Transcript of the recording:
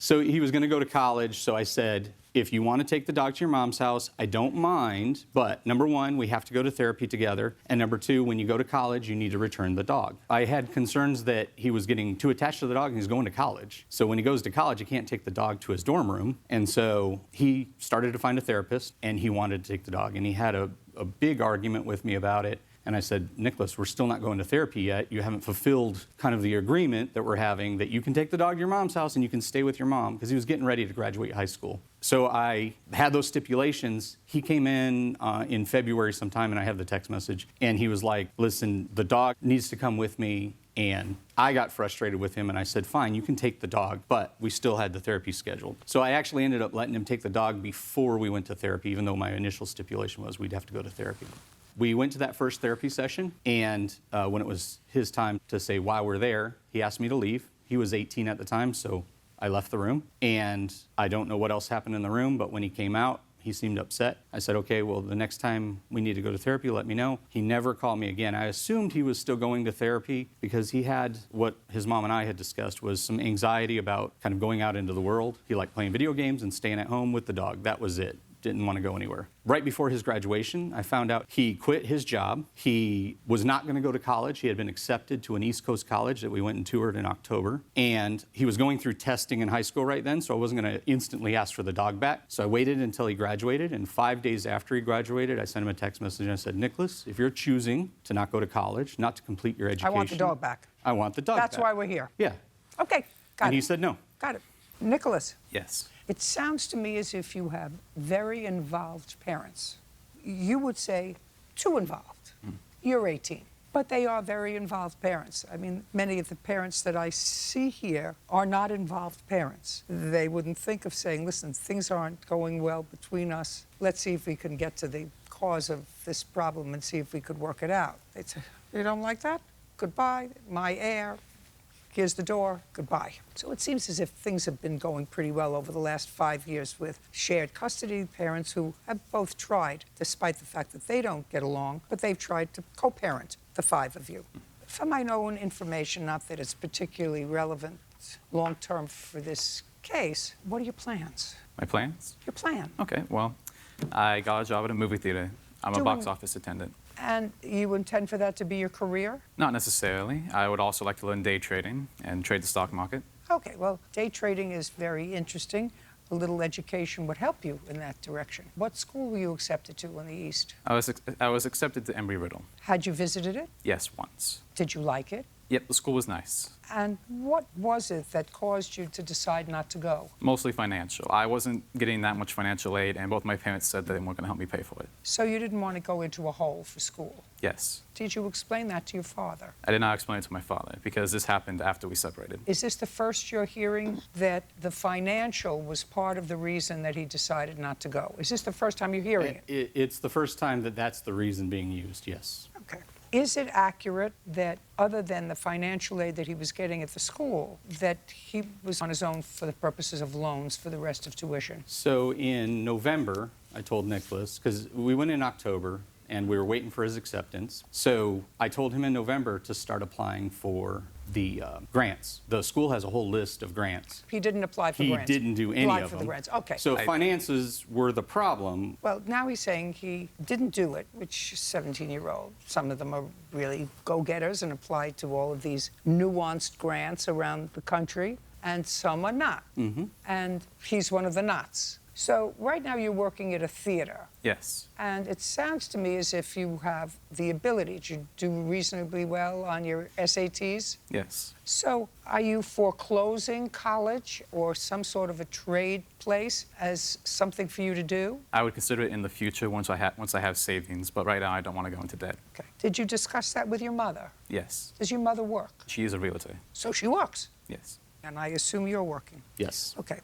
So he was going to go to college, so I said, if you want to take the dog to your mom's house, I don't mind, but number one, we have to go to therapy together, and number two, when you go to college, you need to return the dog. I had concerns that he was getting too attached to the dog and he's going to college. So when he goes to college, he can't take the dog to his dorm room, and so he started to find a therapist, and he wanted to take the dog, and he had a big argument with me about it. And I said, Nicholas, we're still not going to therapy yet. You haven't fulfilled kind of the agreement that we're having that you can take the dog to your mom's house and you can stay with your mom, because he was getting ready to graduate high school. So I had those stipulations. He came in February sometime, and I have the text message, and he was like, listen, the dog needs to come with me. And I got frustrated with him, and I said, fine, you can take the dog, but we still had the therapy scheduled. So I actually ended up letting him take the dog before we went to therapy, even though my initial stipulation was we'd have to go to therapy. We went to that first therapy session, and when it was his time to say why we're there, he asked me to leave. He was 18 at the time, so I left the room. And I don't know what else happened in the room, but when he came out, he seemed upset. I said, okay, well, the next time we need to go to therapy, let me know. He never called me again. I assumed he was still going to therapy because he had what his mom and I had discussed was some anxiety about kind of going out into the world. He liked playing video games and staying at home with the dog. That was it. Didn't want to go anywhere. Right before his graduation, I found out he quit his job. He was not going to go to college. He had been accepted to an East Coast college that we went and toured in October. And he was going through testing in high school right then, so I wasn't going to instantly ask for the dog back. So I waited until he graduated, and 5 days after he graduated, I sent him a text message and I said, Nicholas, if you're choosing to not go to college, not to complete your education... I want the dog back. I want the dog back. That's why we're here. Yeah. Okay, got it. And he said no. Got it. Nicholas. Yes. It sounds to me as if you have very involved parents. You would say too involved. You're 18, but they are very involved parents. I mean, many of the parents that I see here are not involved parents. They wouldn't think of saying, listen, things aren't going well between us. Let's see if we can get to the cause of this problem and see if we could work it out. They'd say, you don't like that? Goodbye, my heir. Here's the door, goodbye. So it seems as if things have been going pretty well over the last 5 years with shared custody, parents who have both tried, despite the fact that they don't get along, but they've tried to co-parent the five of you. From my own information, not that it's particularly relevant long-term for this case, what are your plans? My plans? Your plan. Okay, well, I got a job at a movie theater. I'm a box office attendant. And you intend for that to be your career? Not necessarily. I would also like to learn day trading and trade the stock market. Okay, well, day trading is very interesting. A little education would help you in that direction. What school were you accepted to in the East? I was accepted to Embry-Riddle. Had you visited it? Yes, once. Did you like it? Yep, the school was nice. And what was it that caused you to decide not to go? Mostly financial. I wasn't getting that much financial aid, and both my parents said that they weren't going to help me pay for it. So you didn't want to go into a hole for school? Yes. Did you explain that to your father? I did not explain it to my father, because this happened after we separated. Is this the first you're hearing that the financial was part of the reason that he decided not to go? Is this the first time you're hearing it? It's the first time that that's the reason being used, yes. Okay. Is it accurate that, other than the financial aid that he was getting at the school, that he was on his own for the purposes of loans for the rest of tuition? So in November, I told Nicholas, because we went in October, and we were waiting for his acceptance. So I told him in November to start applying for the grants. The school has a whole list of grants. He didn't apply for grants? He didn't do any Applied of for them. the grants, okay. So finances were the problem. Well, now he's saying he didn't do it, which 17-year-old. Some of them are really go-getters and applied to all of these nuanced grants around the country, and some are not. And he's one of the nots. So right now you're working at a theater. Yes. And it sounds to me as if you have the ability to do reasonably well on your SATs. Yes. So are you foreclosing college or some sort of a trade place as something for you to do? I would consider it in the future once I have savings, but right now I don't want to go into debt. Okay. Did you discuss that with your mother? Yes. Does your mother work? She is a realtor. So she works? Yes. And I assume you're working? Yes. Okay.